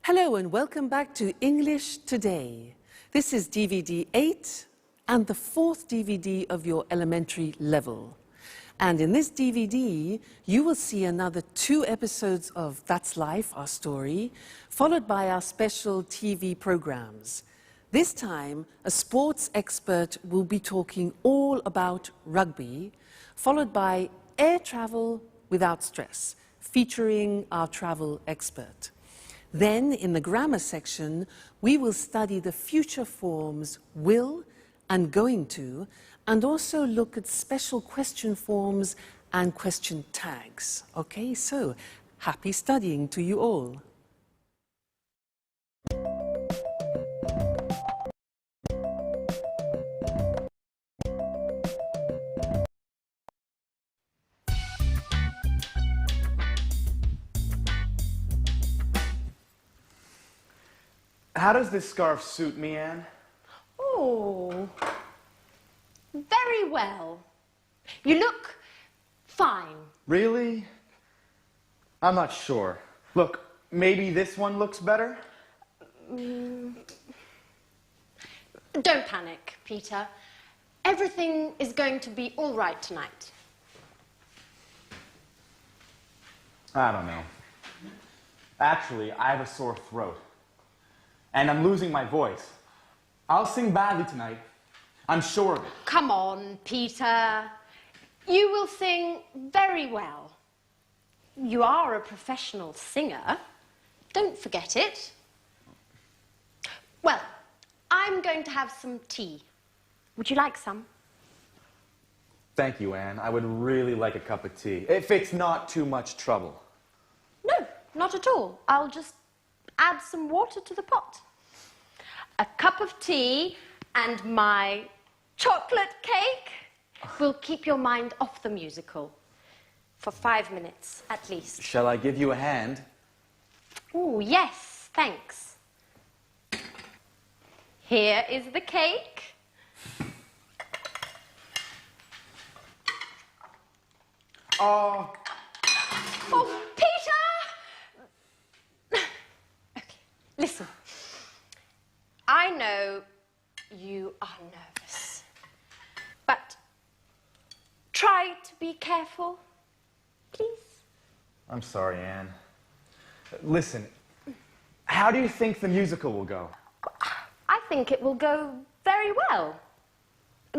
Hello and welcome back to English Today. This is DVD 8 and the fourth DVD of your elementary level. And in this DVD, you will see another 2 episodes of That's Life, our story, followed by our special TV programs. This time, a sports expert will be talking all about rugby, followed by air travel without stress, featuring our travel expert. Then, in the grammar section, we will study the future forms will and going to, and also look at special question forms and question tags. Okay, so happy studying to you all. How does this scarf suit me, Anne? Oh, very well. You look fine. Really? I'm not sure. Look, maybe this one looks better? Don't panic, Peter. Everything is going to be all right tonight. I don't know. Actually, I have a sore throat. And I'm losing my voice. I'll sing badly tonight. I'm sure of it. Come on, Peter. You will sing very well. You are a professional singer. Don't forget it. Well, I'm going to have some tea. Would you like some? Thank you, Anne. I would really like a cup of tea, if it's not too much trouble. No, not at all. I'll just add some water to the pot. A cup of tea and my chocolate cake will keep your mind off the musical for 5 minutes at least. Shall I give you a hand? Oh, yes, thanks. Here is the cake. Oh, Oh, Peter! Okay, listen. I know you are nervous, but try to be careful, please. I'm sorry, Anne. Listen, how do you think the musical will go? I think it will go very well.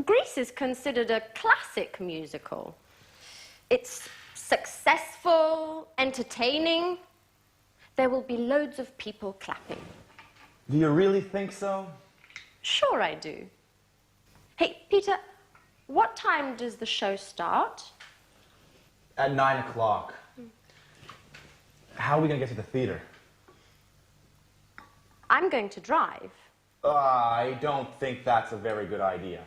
Grease is considered a classic musical. It's successful, entertaining. There will be loads of people clapping. Do you really think so? Sure I do. Hey, Peter, what time does the show start? At 9 o'clock. How are we going to get to the theater? I'm going to drive. I don't think that's a very good idea.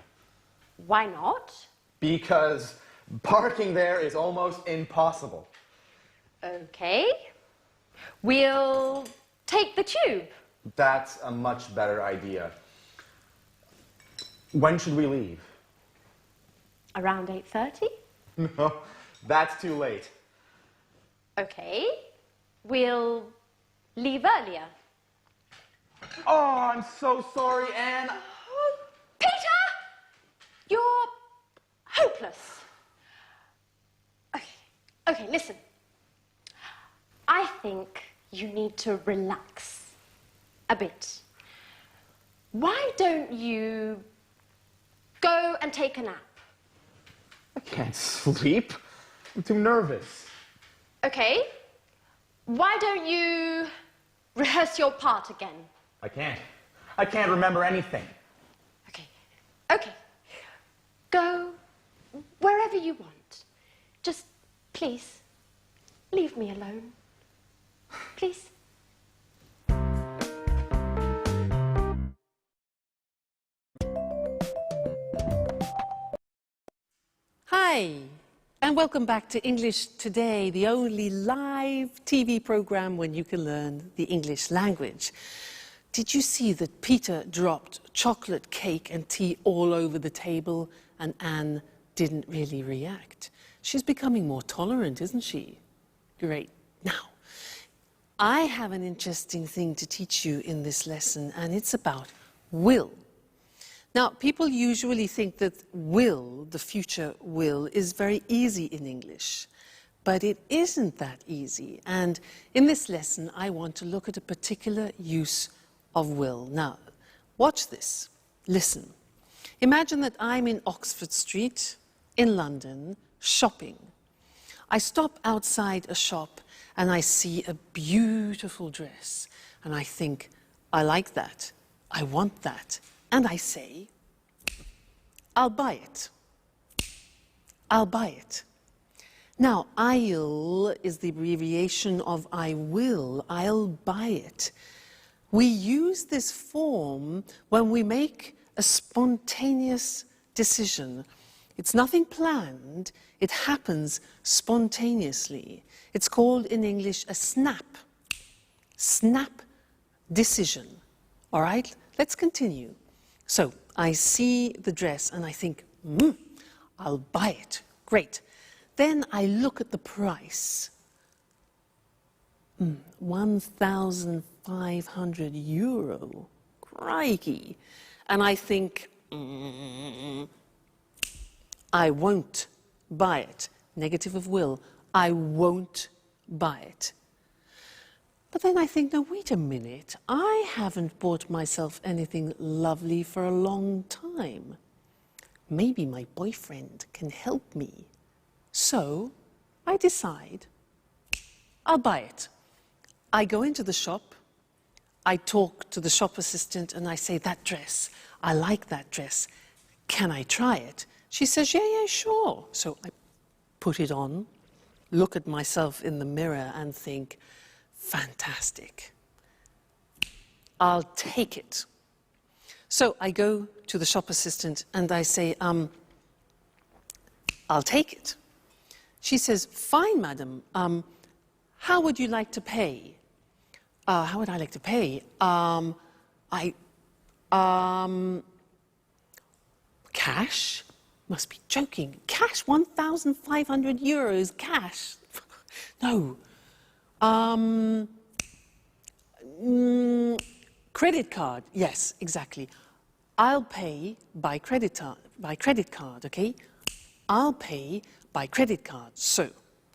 Why not? Because parking there is almost impossible. Okay. We'll take the tube. That's a much better idea. When should we leave? Around 8:30? No, that's too late. Okay. We'll leave earlier. Oh, I'm so sorry, Anne. Oh, Peter! You're hopeless. Okay, listen. I think you need to relax a bit. Why don't you go and take a nap? I can't sleep. I'm too nervous. Okay. Why don't you rehearse your part again? I can't. I can't remember anything. Okay. Go wherever you want. Just, please, leave me alone. Please. Hi, and welcome back to English Today, the only live TV program when you can learn the English language. Did you see that Peter dropped chocolate cake and tea all over the table and Anne didn't really react? She's becoming more tolerant, isn't she? Great. Now, I have an interesting thing to teach you in this lesson, and it's about will. Now, people usually think that will, the future will, is very easy in English, but it isn't that easy. And in this lesson, I want to look at a particular use of will. Now, watch this. Listen. Imagine that I'm in Oxford Street in London shopping. I stop outside a shop and I see a beautiful dress and I think, I like that, I want that, and I say, I'll buy it. I'll buy it. Now, I'll is the abbreviation of I will. I'll buy it. We use this form when we make a spontaneous decision. It's nothing planned, it happens spontaneously. It's called in English a snap decision. All right, let's continue. So I see the dress and I think, I'll buy it, great. Then I look at the price, 1,500 euro, crikey. And I think, I won't buy it. Negative of will, I won't buy it. But then I think, no, wait a minute, I haven't bought myself anything lovely for a long time. Maybe my boyfriend can help me. So I decide, I'll buy it. I go into the shop, I talk to the shop assistant and I say, that dress, I like that dress, can I try it? She says, yeah, sure. So I put it on, look at myself in the mirror and think, fantastic. I'll take it. So I go to the shop assistant and I say, I'll take it. She says, fine, madam. How would you like to pay? How would I like to pay? Cash? Must be joking. Cash, 1,500 euros, cash. No. Credit card, yes, exactly. I'll pay by credit card, okay? I'll pay by credit card. So,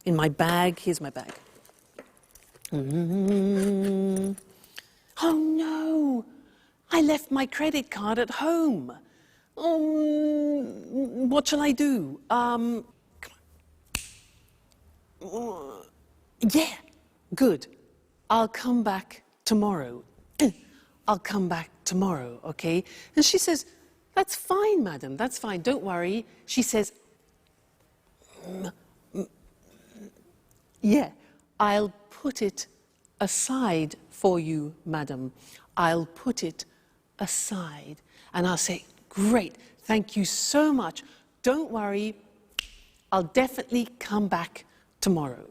in my bag, here's my bag. Oh no, I left my credit card at home. What shall I do? Yeah, good. I'll come back tomorrow. I'll come back tomorrow, okay? And she says, that's fine, madam, that's fine, don't worry. She says, yeah, I'll put it aside for you, madam. I'll put it aside. And I'll say, great, thank you so much. Don't worry, I'll definitely come back tomorrow.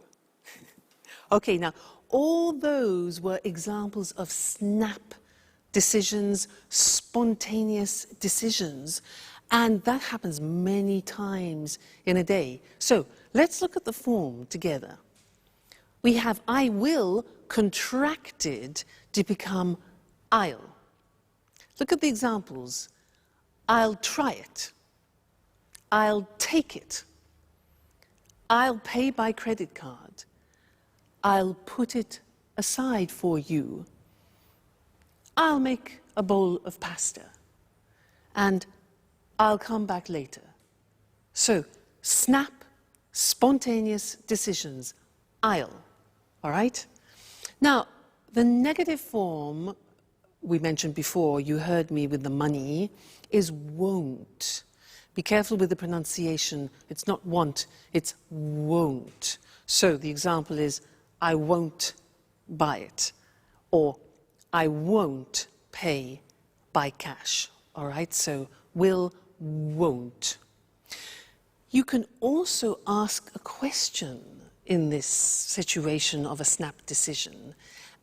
Okay, now, all those were examples of snap decisions, spontaneous decisions, and that happens many times in a day. So, let's look at the form together. We have I will contracted to become I'll. Look at the examples. I'll try it. I'll take it. I'll pay by credit card. I'll put it aside for you. I'll make a bowl of pasta. And I'll come back later. So, snap, spontaneous decisions. I'll. All right? Now, the negative form we mentioned before, you heard me with the money, is won't. Be careful with the pronunciation. It's not want, it's won't. So the example is, I won't buy it. Or, I won't pay by cash. All right? So, will, won't. You can also ask a question in this situation of a snap decision,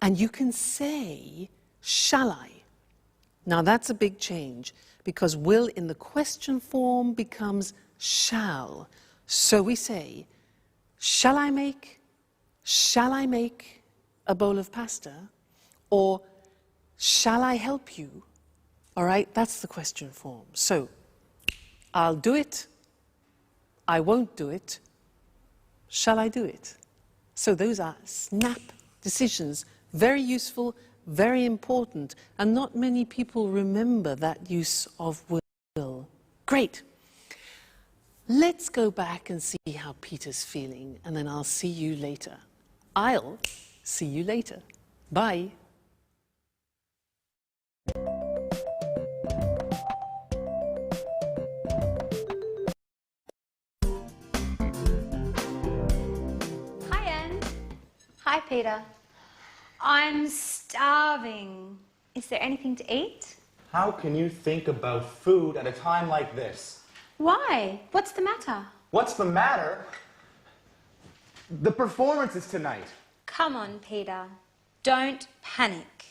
and you can say, shall I? Now that's a big change, because will in the question form becomes shall. So we say, shall I make a bowl of pasta? Or shall I help you? All right, that's the question form. So, I'll do it. I won't do it. Shall I do it? So those are snap decisions, very useful, very important, and not many people remember that use of will. Great. Let's go back and see how Peter's feeling, and then I'll see you later. I'll see you later. Bye. Hi, Anne. Hi, Peter. I'm starving. Is there anything to eat? How can you think about food at a time like this? Why? What's the matter? What's the matter? The performance is tonight. Come on, Peter. Don't panic.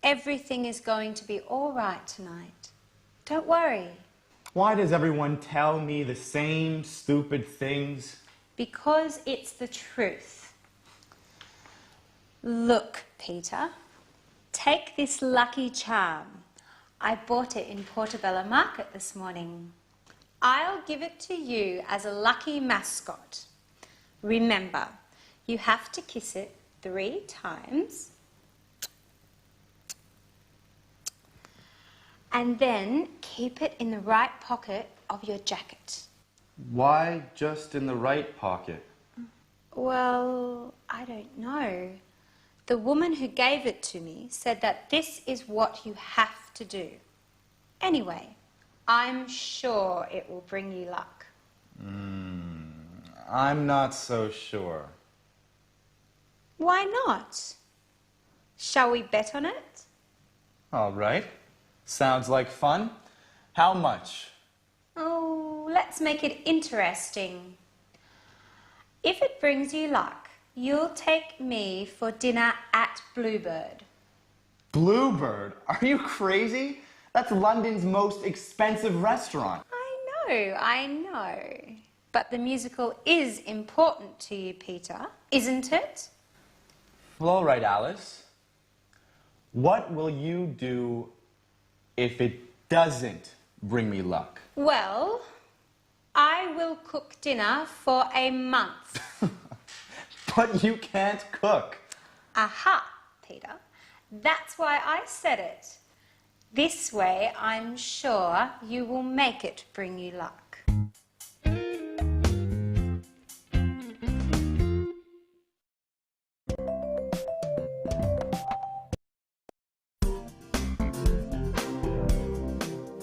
Everything is going to be all right tonight. Don't worry. Why does everyone tell me the same stupid things? Because it's the truth. Look, Peter. Take this lucky charm. I bought it in Portobello Market this morning. I'll give it to you as a lucky mascot. Remember, you have to kiss it 3 times. And then keep it in the right pocket of your jacket. Why just in the right pocket? Well, I don't know. The woman who gave it to me said that this is what you have to do. Anyway, I'm sure it will bring you luck. I'm not so sure. Why not? Shall we bet on it? All right. Sounds like fun. How much? Oh, let's make it interesting. If it brings you luck, you'll take me for dinner at Bluebird. Bluebird? Are you crazy? That's London's most expensive restaurant. I know. But the musical is important to you, Peter, isn't it? Well, all right, Alice. What will you do if it doesn't bring me luck? Well, I will cook dinner for a month. But you can't cook. Aha, Peter. That's why I said it. This way, I'm sure you will make it bring you luck.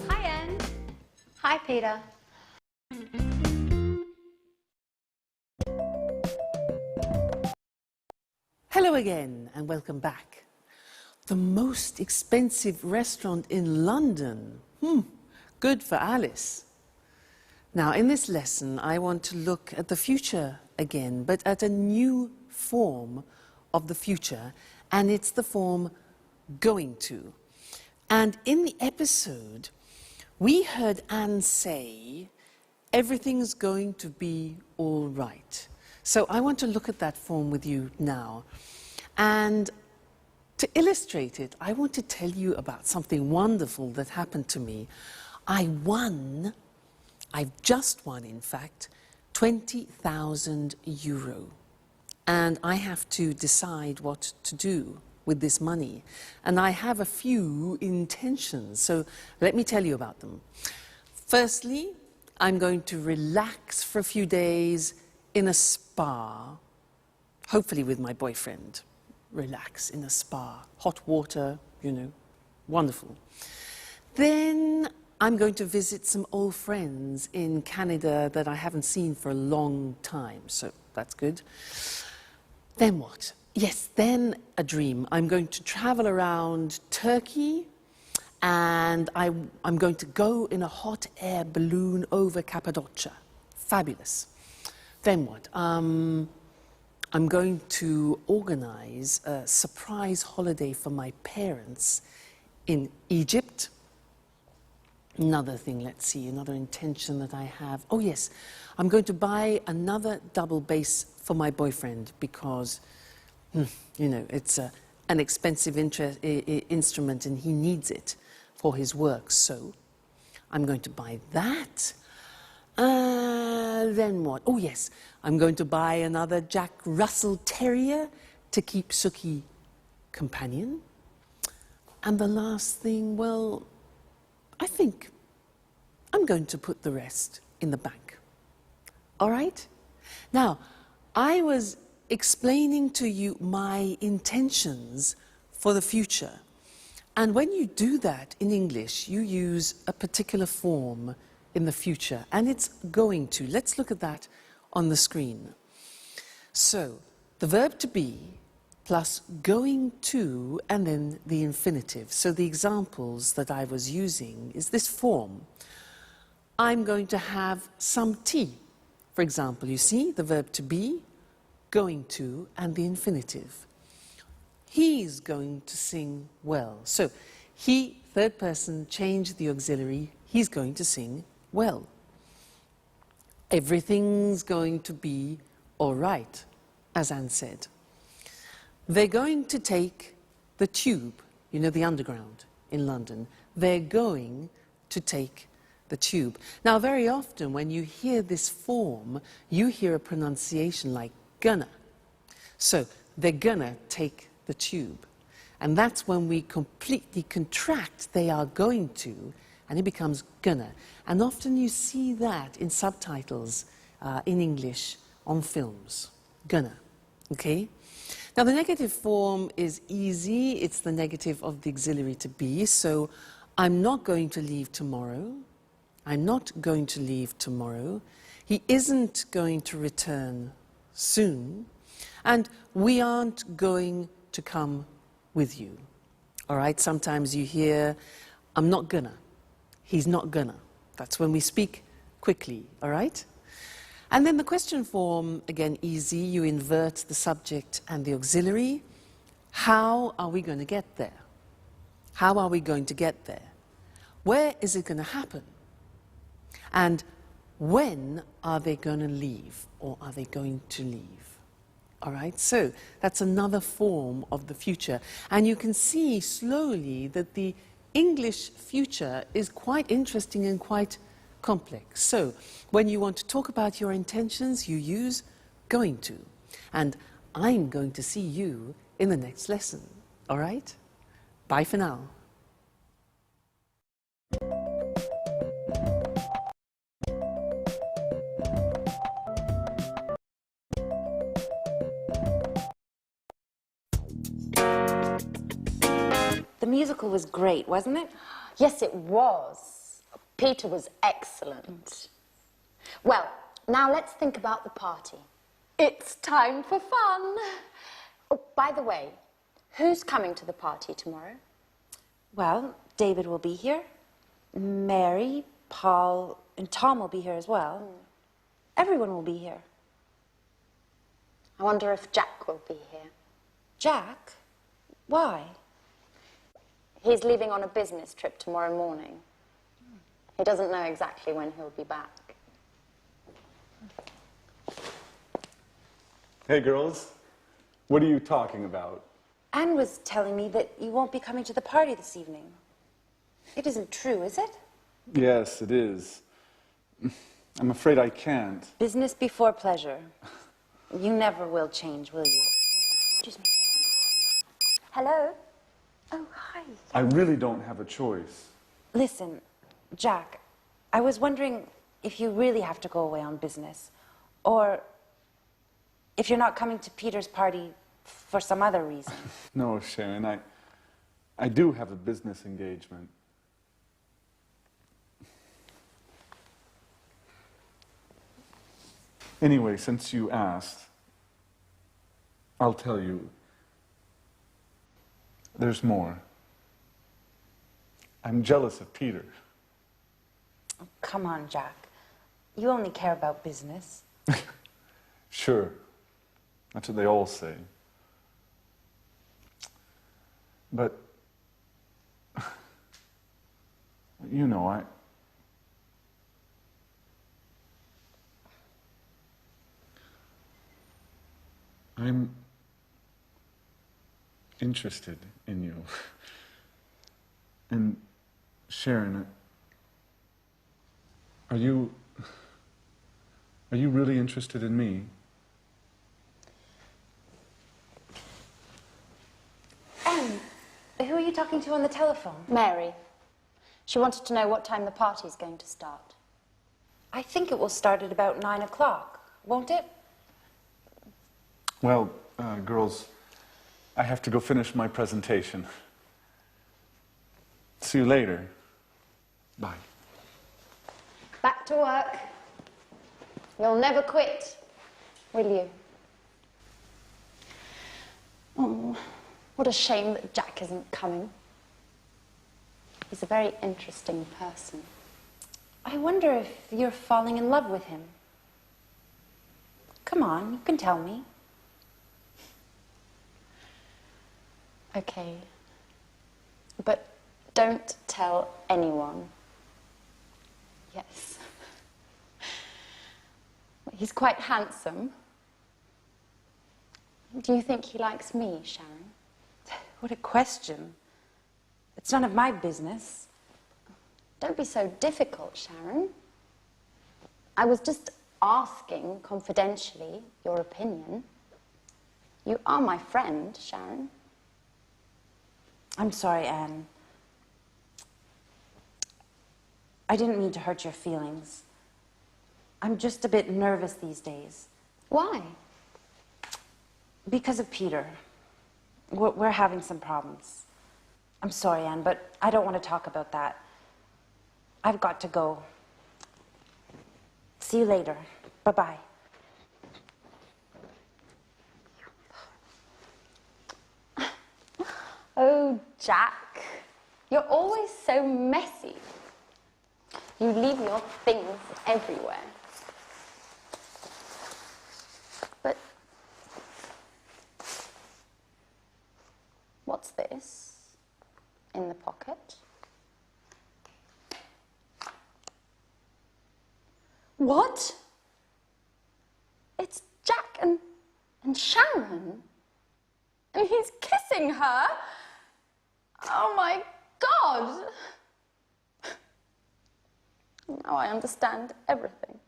Hi, Anne. Hi, Peter. Hello again and welcome back. The most expensive restaurant in London. Good for Alice. Now, in this lesson, I want to look at the future again, but at a new form of the future, and it's the form going to. And in the episode, we heard Anne say, everything's going to be all right. So I want to look at that form with you now. And to illustrate it, I want to tell you about something wonderful that happened to me. I've just won, in fact, 20,000 euro. And I have to decide what to do with this money. And I have a few intentions, so let me tell you about them. Firstly, I'm going to relax for a few days in a spa, hopefully with my boyfriend. Relax in a spa, hot water, you know, wonderful. Then I'm going to visit some old friends in Canada that I haven't seen for a long time, so that's good. Then what? Yes, then a dream. I'm going to travel around Turkey, and I'm going to go in a hot air balloon over Cappadocia. Fabulous. Then what? I'm going to organize a surprise holiday for my parents in Egypt. Another thing, let's see, another intention that I have. Oh yes, I'm going to buy another double bass for my boyfriend because You know, it's an expensive instrument and he needs it for his work. So I'm going to buy that. Then what? Oh, yes, I'm going to buy another Jack Russell Terrier to keep Suki companion. And the last thing, well, I think I'm going to put the rest in the bank. All right? Now, I was explaining to you my intentions for the future. And when you do that in English, you use a particular form in the future, and it's going to. Let's look at that on the screen. So, the verb to be plus going to and then the infinitive. So the examples that I was using is this form. I'm going to have some tea. For example, you see the verb to be, going to, and the infinitive. He's going to sing well. So he, third person, changed the auxiliary. He's going to sing well. Everything's going to be all right, as Anne said. They're going to take the tube, you know, the underground in London. They're going to take the tube. Now, very often when you hear this form, you hear a pronunciation like gonna. So they're gonna take the tube. And that's when we completely contract they are going to, and it becomes gonna. And often you see that in subtitles in English on films. Gonna. Okay? Now the negative form is easy. It's the negative of the auxiliary to be. So I'm not going to leave tomorrow. I'm not going to leave tomorrow. He isn't going to return soon. And we aren't going to come with you. All right? Sometimes you hear, I'm not gonna. He's not gonna. That's when we speak quickly. All right? And then the question form, again, easy. You invert the subject and the auxiliary. How are we going to get there? How are we going to get there? Where is it going to happen? And when are they going to leave, or are they going to leave? All right, so that's another form of the future. And you can see slowly that the English future is quite interesting and quite complex. So when you want to talk about your intentions, you use going to. And I'm going to see you in the next lesson. All right? Bye for now. The musical was great, wasn't it? Yes, it was. Peter was excellent. Well, now let's think about the party. It's time for fun. Oh, by the way, who's coming to the party tomorrow? Well, David will be here. Mary, Paul, and Tom will be here as well. Everyone will be here. I wonder if Jack will be here. Jack? Why? He's leaving on a business trip tomorrow morning. He doesn't know exactly when he'll be back. Hey, girls. What are you talking about? Anne was telling me that you won't be coming to the party this evening. It isn't true, is it? Yes, it is. I'm afraid I can't. Business before pleasure. You never will change, will you? Excuse me. Hello? Oh, hi. I really don't have a choice. Listen, Jack, I was wondering if you really have to go away on business, or if you're not coming to Peter's party for some other reason. No, Sharon, I do have a business engagement. Anyway, since you asked, I'll tell you. There's more. I'm jealous of Peter. Oh, come on, Jack. You only care about business. Sure. That's what they all say. But, you know, I'm interested in you. And Sharon, are you really interested in me? Anne, who are you talking to on the telephone? Mary. She wanted to know what time the party's going to start. I think it will start at about 9 o'clock, won't it? Well, girls, I have to go finish my presentation. See you later. Bye. Back to work. You'll never quit, will you? Oh, what a shame that Jack isn't coming. He's a very interesting person. I wonder if you're falling in love with him. Come on, you can tell me. Okay. But don't tell anyone. Yes. He's quite handsome. Do you think he likes me, Sharon? What a question. It's none of my business. Don't be so difficult, Sharon. I was just asking, confidentially, your opinion. You are my friend, Sharon. I'm sorry, Anne. I didn't mean to hurt your feelings. I'm just a bit nervous these days. Why? Because of Peter. We're having some problems. I'm sorry, Anne, but I don't want to talk about that. I've got to go. See you later. Bye-bye. Oh, Jack, you're always so messy. You leave your things everywhere. But what's this in the pocket? What? It's Jack and Sharon. And he's kissing her. Oh my God. Now I understand everything.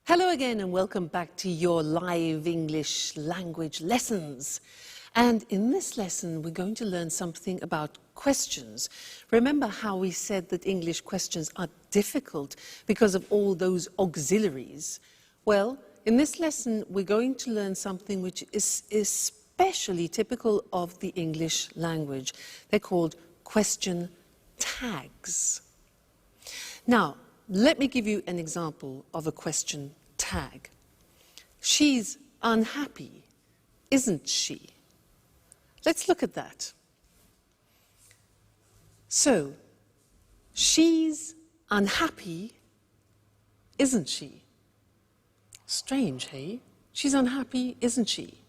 Hello again and welcome back to your live English language lessons. And in this lesson, we're going to learn something about questions. Remember how we said that English questions are difficult because of all those auxiliaries? Well, in this lesson, we're going to learn something which is especially typical of the English language. They're called question tags. Now, let me give you an example of a question tag. She's unhappy, isn't she? Let's look at that. So, she's unhappy, isn't she? Strange, hey? She's unhappy, isn't she?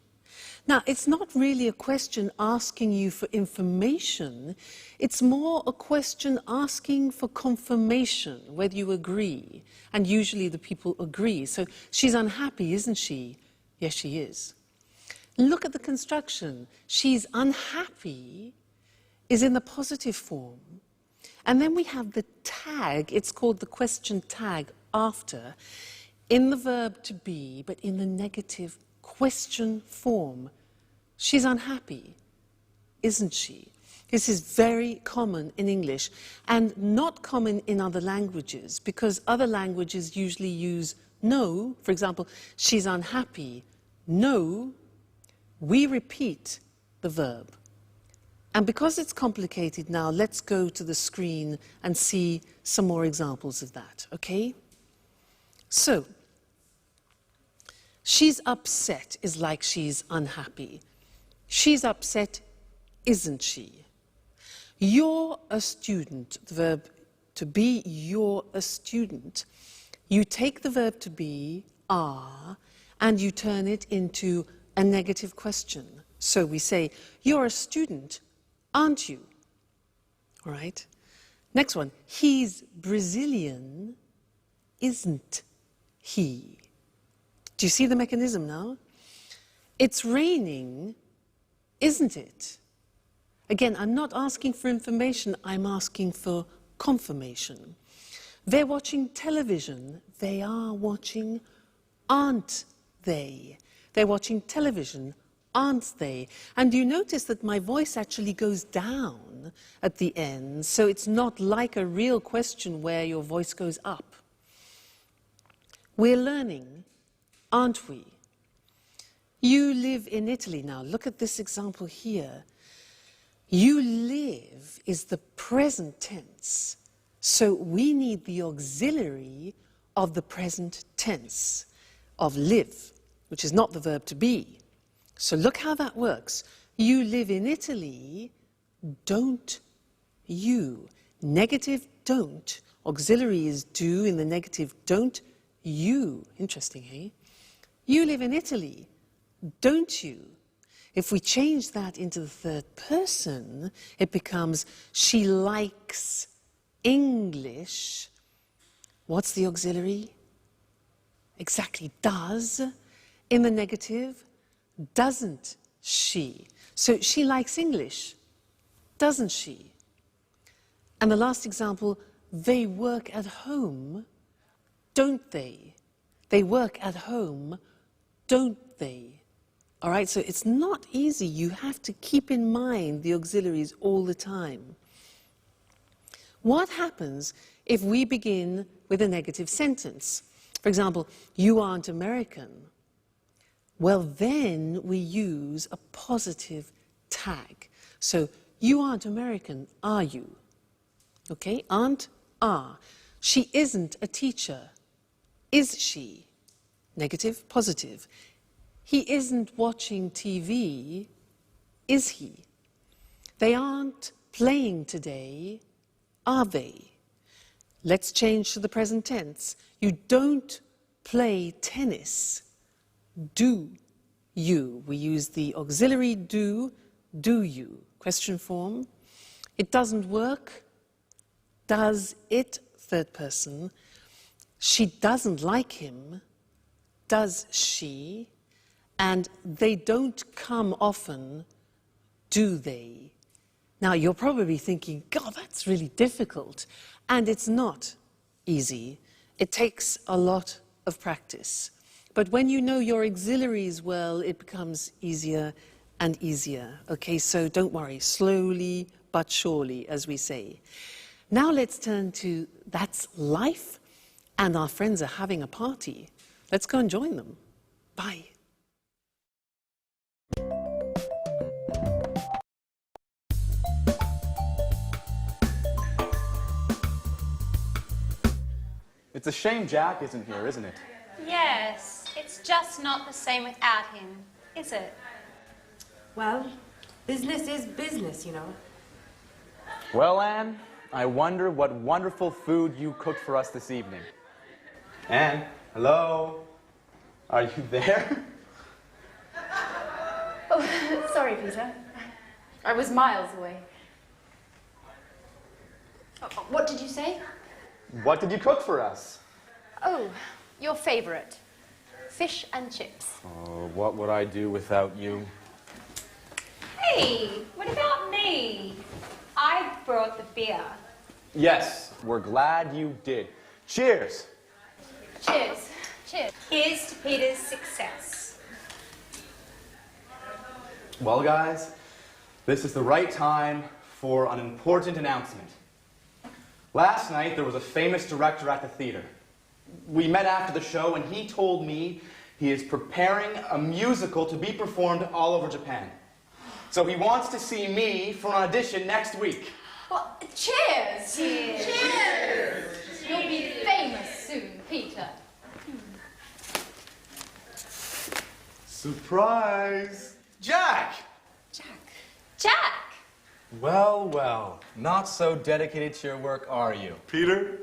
Now, it's not really a question asking you for information. It's more a question asking for confirmation, whether you agree. And usually the people agree. So, she's unhappy, isn't she? Yes, she is. Look at the construction. She's unhappy is in the positive form. And then we have the tag, it's called the question tag after, in the verb to be, but in the negative question form. She's unhappy, isn't she? This is very common in English and not common in other languages because other languages usually use no. For example, she's unhappy. No. We repeat the verb. And because it's complicated now, let's go to the screen and see some more examples of that, okay? So, she's upset is like she's unhappy. She's upset, isn't she? You're a student, the verb to be, you're a student. You take the verb to be, are, and you turn it into a negative question. So we say, you're a student, aren't you? All right? Next one. He's Brazilian, isn't he? Do you see the mechanism now? It's raining, isn't it? Again, I'm not asking for information, I'm asking for confirmation. They're watching television. They are watching, aren't they? They're watching television, aren't they? And you notice that my voice actually goes down at the end, so it's not like a real question where your voice goes up. We're learning, aren't we? You live in Italy. Now, look at this example here. You live is the present tense, so we need the auxiliary of the present tense of live, which is not the verb to be. So look how that works. You live in Italy, don't you? Negative don't. Auxiliary is do in the negative don't you. Interesting, hey? You live in Italy, don't you? If we change that into the third person, it becomes she likes English. What's the auxiliary? Exactly, does. In the negative, doesn't she? So she likes English, doesn't she? And the last example, they work at home, don't they? They work at home, don't they? All right, so it's not easy. You have to keep in mind the auxiliaries all the time. What happens if we begin with a negative sentence? For example, you aren't American. Well, then we use a positive tag. So, you aren't American, are you? Okay, aren't, are. She isn't a teacher. Is she? Negative, positive. He isn't watching TV, is he? They aren't playing today, are they? Let's change to the present tense. You don't play tennis, do you? We use the auxiliary do you? Question form. It doesn't work, does it? Third person. She doesn't like him, does she? And they don't come often, do they? Now, you're probably thinking, God, that's really difficult. And it's not easy. It takes a lot of practice. But when you know your auxiliaries well, it becomes easier and easier. Okay, so don't worry, slowly but surely, as we say. Now let's turn to that's life, and our friends are having a party. Let's go and join them. Bye. It's a shame Jack isn't here, isn't it? Yes, it's just not the same without him, is it? Well, business is business, you know. Well, Anne, I wonder what wonderful food you cooked for us this evening. Anne, hello? Are you there? Oh, sorry, Peter. I was miles away. What did you say? What did you cook for us? Oh, your favorite. Fish and chips. Oh, what would I do without you? Hey, what about me? I brought the beer. Yes, we're glad you did. Cheers! Cheers. Cheers. Here's to Peter's success. Well, guys, this is the right time for an important announcement. Last night, there was a famous director at the theater. We met after the show, and he told me he is preparing a musical to be performed all over Japan. So he wants to see me for an audition next week. Well, cheers! Cheers! Cheers! You'll be famous soon, Peter. Surprise! Jack! Jack! Well, well, not so dedicated to your work, are you? Peter,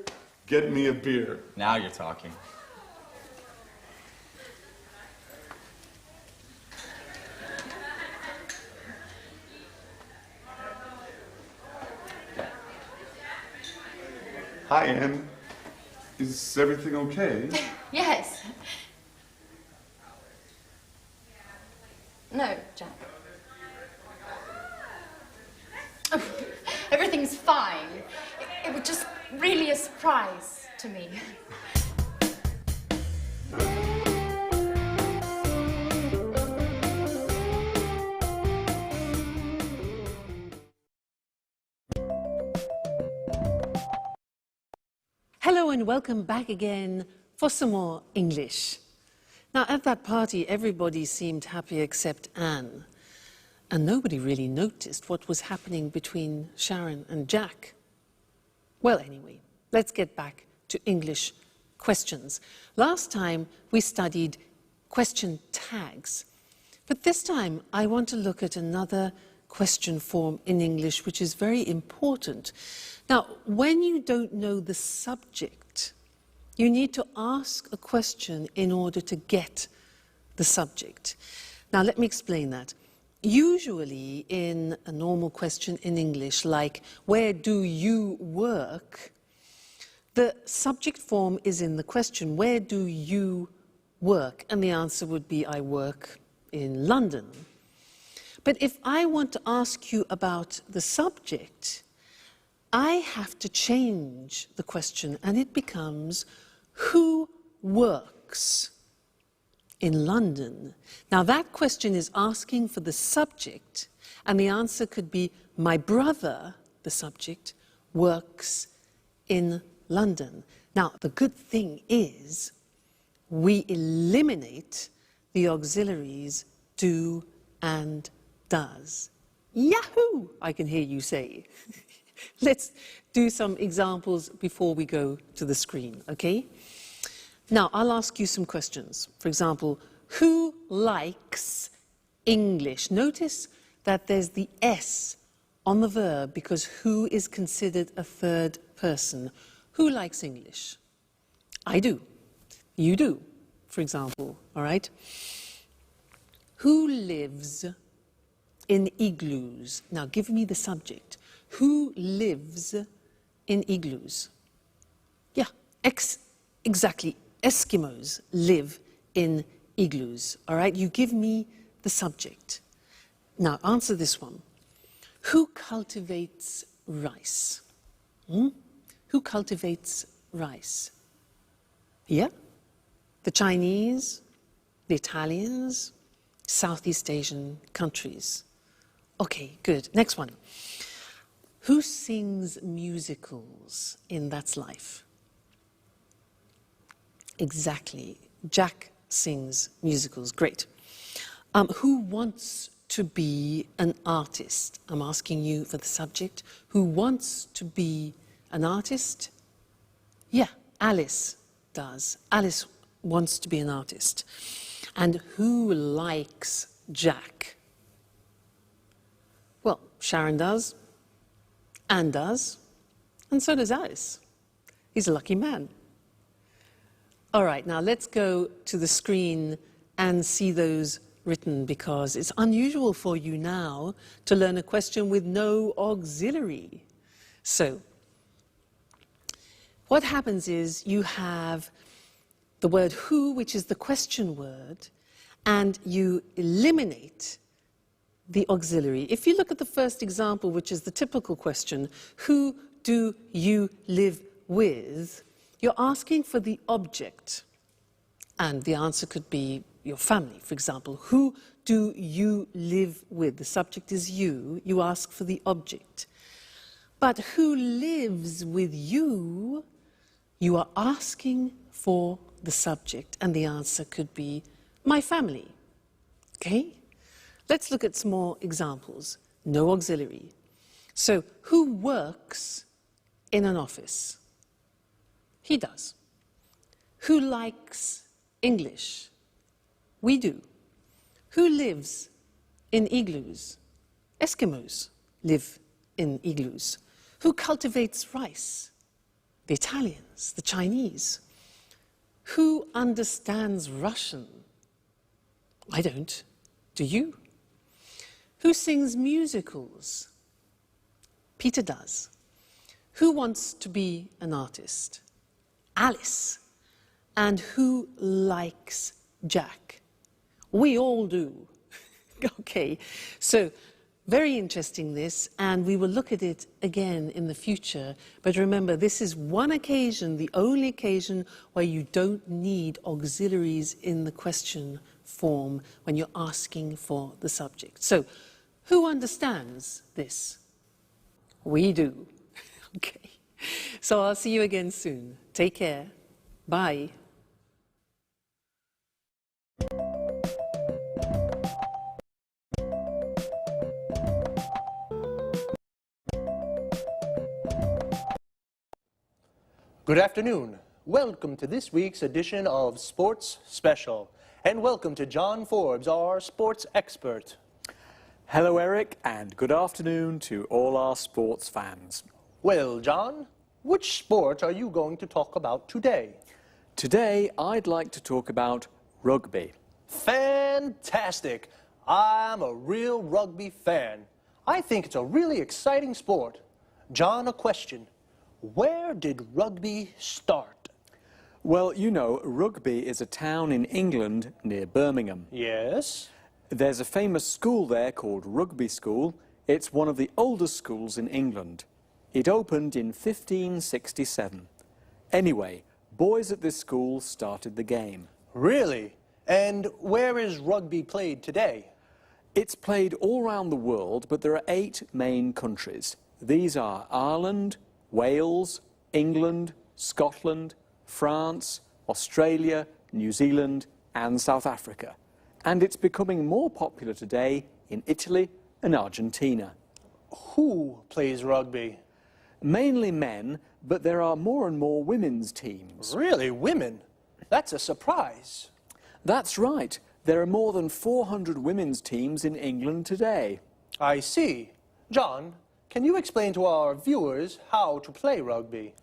get me a beer. Now you're talking. Hi, Anne. Is everything okay? Yes. No, Jack. Oh, everything's fine. It was just really a surprise to me. Hello and welcome back again for some more English. Now, at that party, everybody seemed happy except Anne. And nobody really noticed what was happening between Sharon and Jack. Well, anyway, let's get back to English questions. Last time we studied question tags. But this time I want to look at another question form in English which is very important. Now, when you don't know the subject, you need to ask a question in order to get the subject. Now, let me explain that. Usually in a normal question in English, like, where do you work? The subject form is in the question, where do you work? And the answer would be, I work in London. But if I want to ask you about the subject, I have to change the question and it becomes, who works in London? Now that question is asking for the subject and the answer could be, my brother, the subject, works in London. Now the good thing is we eliminate the auxiliaries do and does. Yahoo! I can hear you say. Let's do some examples before we go to the screen, okay? Now, I'll ask you some questions. For example, who likes English? Notice that there's the S on the verb because who is considered a third person. Who likes English? I do. You do, for example, all right? Who lives in igloos? Now, give me the subject. Who lives in igloos? Yeah, exactly. Eskimos live in igloos, all right? You give me the subject. Now, answer this one. Who cultivates rice? Who cultivates rice? Yeah? The Chinese, the Italians, Southeast Asian countries. Okay, good. Next one. Who sings musicals in That's Life? Exactly. Jack sings musicals. Great. Who wants to be an artist? I'm asking you for the subject. Who wants to be an artist? Yeah, Alice does. Alice wants to be an artist. And who likes Jack? Well, Sharon does. Anne does, and so does Alice. He's a lucky man. All right, now let's go to the screen and see those written because it's unusual for you now to learn a question with no auxiliary. So, what happens is you have the word who, which is the question word, and you eliminate the auxiliary. If you look at the first example, which is the typical question, who do you live with? You're asking for the object. And the answer could be your family, for example. Who do you live with? The subject is you. You ask for the object. But who lives with you? You are asking for the subject. And the answer could be my family. Okay? Let's look at some more examples. No auxiliary. So, who works in an office? He does. Who likes English? We do. Who lives in igloos? Eskimos live in igloos. Who cultivates rice? The Italians, the Chinese. Who understands Russian? I don't. Do you? Who sings musicals? Peter does. Who wants to be an artist? Alice. And who likes Jack? We all do. Okay, so very interesting this, and we will look at it again in the future. But remember, this is one occasion, the only occasion where you don't need auxiliaries in the question form when you're asking for the subject. So, who understands this? We do. Okay. So I'll see you again soon. Take care. Bye. Good afternoon. Welcome to this week's edition of Sports Special. And welcome to John Forbes, our sports expert. Hello, Eric, and good afternoon to all our sports fans. Well, John, which sport are you going to talk about today? Today, I'd like to talk about rugby. Fantastic! I'm a real rugby fan. I think it's a really exciting sport. John, a question. Where did rugby start? Well, you know, Rugby is a town in England near Birmingham. Yes? There's a famous school there called Rugby School. It's one of the oldest schools in England. It opened in 1567. Anyway, boys at this school started the game. Really? And where is rugby played today? It's played all around the world, but there are 8 main countries. These are Ireland, Wales, England, Scotland, France, Australia, New Zealand, and South Africa. And it's becoming more popular today in Italy and Argentina. Who plays rugby? Mainly men, but there are more and more women's teams. Really, women? That's a surprise. That's right. There are more than 400 women's teams in England today. I see. John, can you explain to our viewers how to play rugby?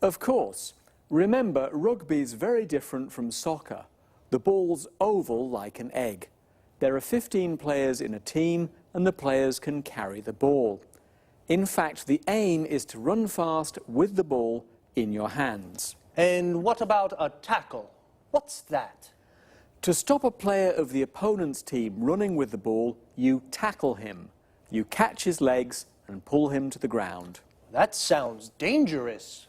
Of course. Remember, rugby is very different from soccer. The ball's oval like an egg. There are 15 players in a team, and the players can carry the ball. In fact, the aim is to run fast with the ball in your hands. And what about a tackle? What's that? To stop a player of the opponent's team running with the ball, you tackle him. You catch his legs and pull him to the ground. That sounds dangerous.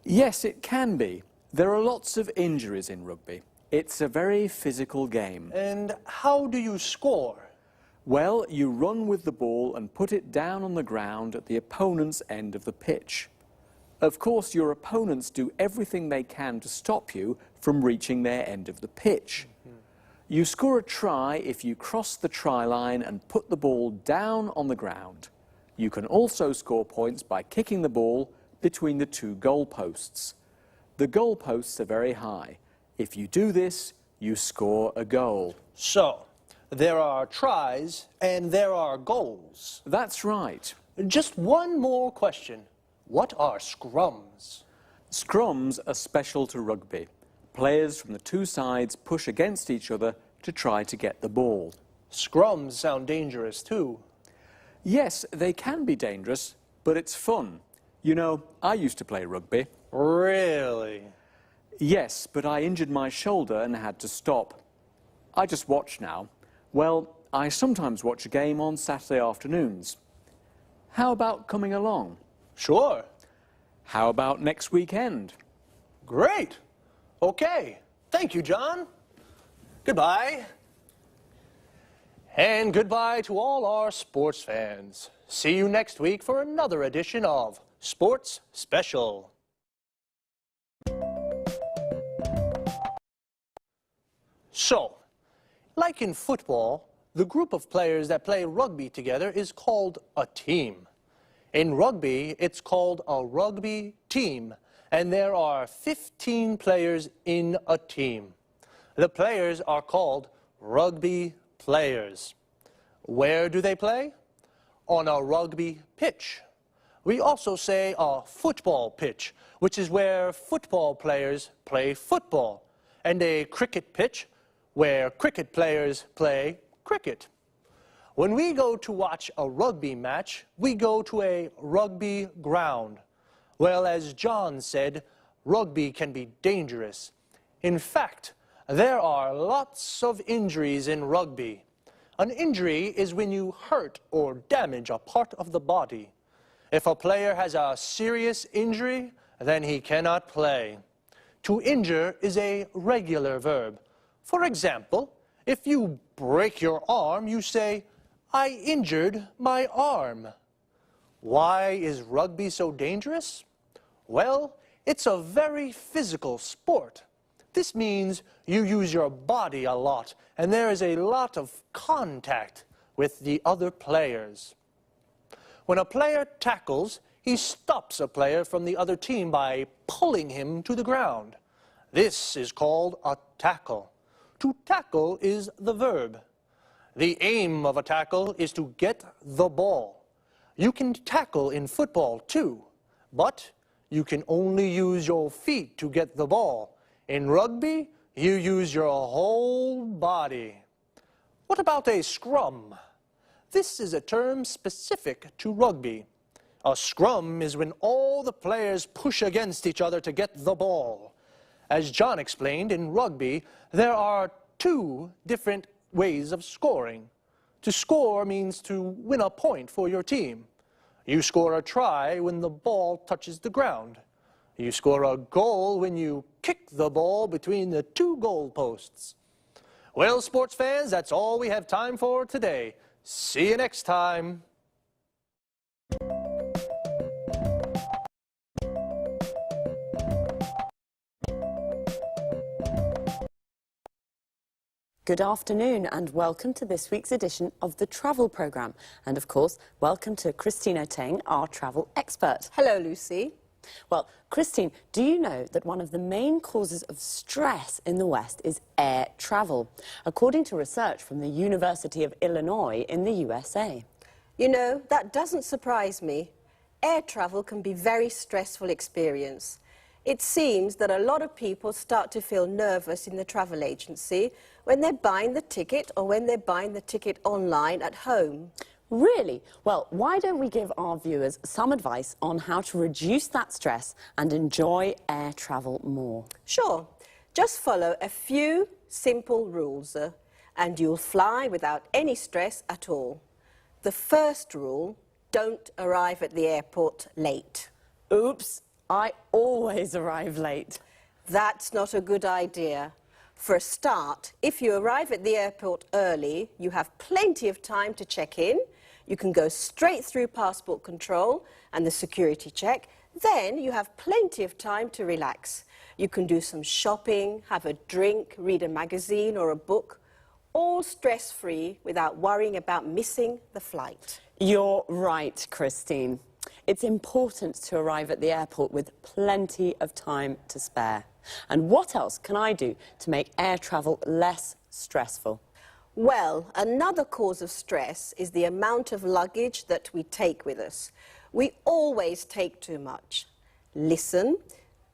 Yes, it can be. There are lots of injuries in rugby. It's a very physical game. And how do you score? Well, you run with the ball and put it down on the ground at the opponent's end of the pitch. Of course, your opponents do everything they can to stop you from reaching their end of the pitch. You score a try if you cross the try line and put the ball down on the ground. You can also score points by kicking the ball between the 2 goalposts. The goalposts are very high. If you do this, you score a goal. So, there are tries and there are goals. That's right. Just one more question. What are scrums? Scrums are special to rugby. Players from the 2 sides push against each other to try to get the ball. Scrums sound dangerous too. Yes, they can be dangerous, but it's fun. You know, I used to play rugby. Really? Yes, but I injured my shoulder and had to stop. I just watch now. Well, I sometimes watch a game on Saturday afternoons. How about coming along? Sure. How about next weekend? Great. Okay. Thank you, John. Goodbye. And goodbye to all our sports fans. See you next week for another edition of Sports Special. So, like in football, the group of players that play rugby together is called a team. In rugby, it's called a rugby team, and there are 15 players in a team. The players are called rugby players. Where do they play? On a rugby pitch. We also say a football pitch, which is where football players play football, and a cricket pitch, where cricket players play cricket. When we go to watch a rugby match, we go to a rugby ground. Well, as John said, rugby can be dangerous. In fact, there are lots of injuries in rugby. An injury is when you hurt or damage a part of the body. If a player has a serious injury, then he cannot play. To injure is a regular verb. For example, if you break your arm, you say, "I injured my arm." Why is rugby so dangerous? Well, it's a very physical sport. This means you use your body a lot, and there is a lot of contact with the other players. When a player tackles, he stops a player from the other team by pulling him to the ground. This is called a tackle. To tackle is the verb. The aim of a tackle is to get the ball. You can tackle in football too, but you can only use your feet to get the ball. In rugby, you use your whole body. What about a scrum? This is a term specific to rugby. A scrum is when all the players push against each other to get the ball. As John explained, in rugby, there are two different ways of scoring. To score means to win a point for your team. You score a try when the ball touches the ground. You score a goal when you kick the ball between the two goal posts. Well, sports fans, that's all we have time for today. See you next time. Good afternoon and welcome to this week's edition of the Travel Programme. And of course, welcome to Christine Oteng, our travel expert. Hello, Lucy. Well, Christine, do you know that one of the main causes of stress in the West is air travel, according to research from the University of Illinois in the USA? You know, that doesn't surprise me. Air travel can be a very stressful experience. It seems that a lot of people start to feel nervous in the travel agency when they're buying the ticket or when they're buying the ticket online at home. Really? Well, why don't we give our viewers some advice on how to reduce that stress and enjoy air travel more? Sure. Just follow a few simple rules and you'll fly without any stress at all. The first rule, don't arrive at the airport late. Oops, I always arrive late. That's not a good idea. For a start, if you arrive at the airport early, you have plenty of time to check in. You can go straight through passport control and the security check. Then you have plenty of time to relax. You can do some shopping, have a drink, read a magazine or a book, all stress-free without worrying about missing the flight. You're right, Christine. It's important to arrive at the airport with plenty of time to spare. And what else can I do to make air travel less stressful? Well, another cause of stress is the amount of luggage that we take with us. We always take too much. Listen,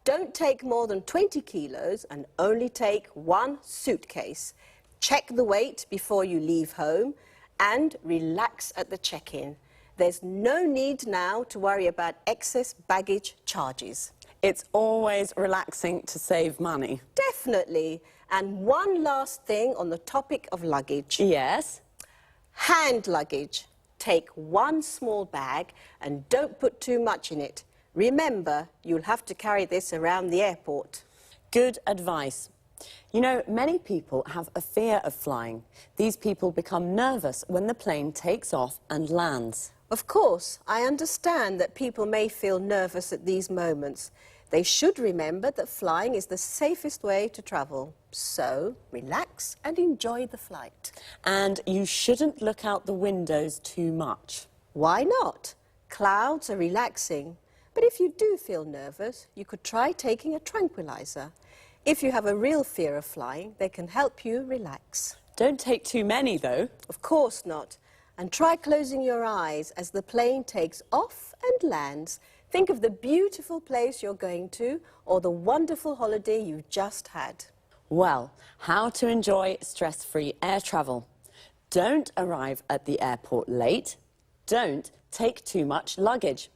don't take more than 20 kilos and only take one suitcase. Check the weight before you leave home and relax at the check-in. There's no need now to worry about excess baggage charges. It's always relaxing to save money. Definitely. And one last thing on the topic of luggage. Yes? Hand luggage. Take one small bag and don't put too much in it. Remember, you'll have to carry this around the airport. Good advice. You know, many people have a fear of flying. These people become nervous when the plane takes off and lands. Of course, I understand that people may feel nervous at these moments. They should remember that flying is the safest way to travel. So, relax and enjoy the flight. And you shouldn't look out the windows too much. Why not? Clouds are relaxing. But if you do feel nervous, you could try taking a tranquilizer. If you have a real fear of flying, they can help you relax. Don't take too many, though. Of course not. And try closing your eyes as the plane takes off and lands. Think of the beautiful place you're going to or the wonderful holiday you just had. Well, how to enjoy stress-free air travel. Don't arrive at the airport late. Don't take too much luggage.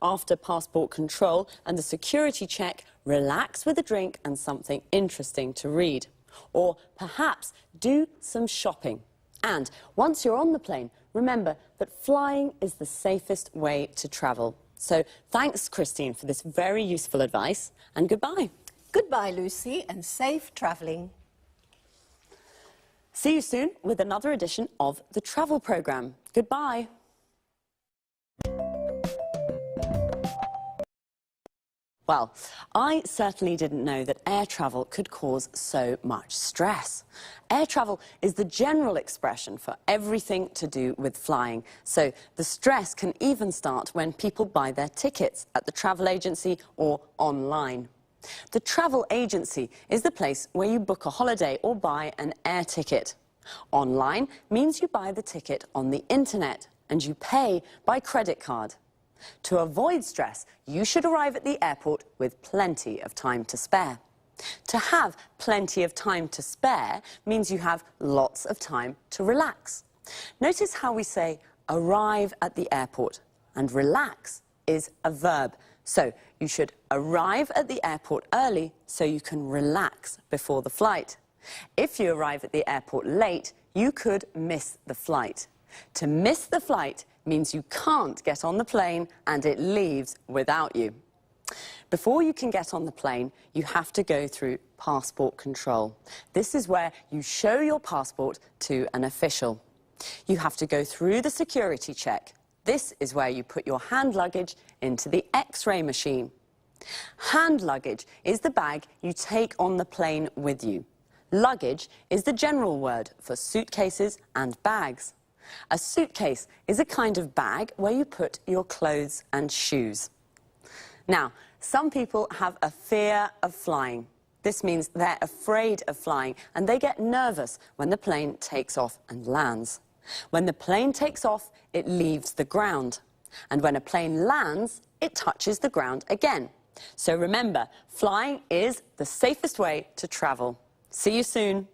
After passport control and the security check, relax with a drink and something interesting to read. Or perhaps do some shopping. And once you're on the plane, remember that flying is the safest way to travel. So thanks, Christine, for this very useful advice, and goodbye. Goodbye, Lucy, and safe travelling. See you soon with another edition of the Travel Programme. Goodbye. Well, I certainly didn't know that air travel could cause so much stress. Air travel is the general expression for everything to do with flying. So the stress can even start when people buy their tickets at the travel agency or online. The travel agency is the place where you book a holiday or buy an air ticket. Online means you buy the ticket on the internet and you pay by credit card. To avoid stress, you should arrive at the airport with plenty of time to spare. To have plenty of time to spare means you have lots of time to relax. Notice how we say arrive at the airport, and relax is a verb. So you should arrive at the airport early so you can relax before the flight. If you arrive at the airport late, you could miss the flight. To miss the flight means you can't get on the plane and it leaves without you. Before you can get on the plane, you have to go through passport control. This is where you show your passport to an official. You have to go through the security check. This is where you put your hand luggage into the X-ray machine. Hand luggage is the bag you take on the plane with you. Luggage is the general word for suitcases and bags. A suitcase is a kind of bag where you put your clothes and shoes. Now, some people have a fear of flying. This means they're afraid of flying and they get nervous when the plane takes off and lands. When the plane takes off, it leaves the ground. And when a plane lands, it touches the ground again. So remember, flying is the safest way to travel. See you soon.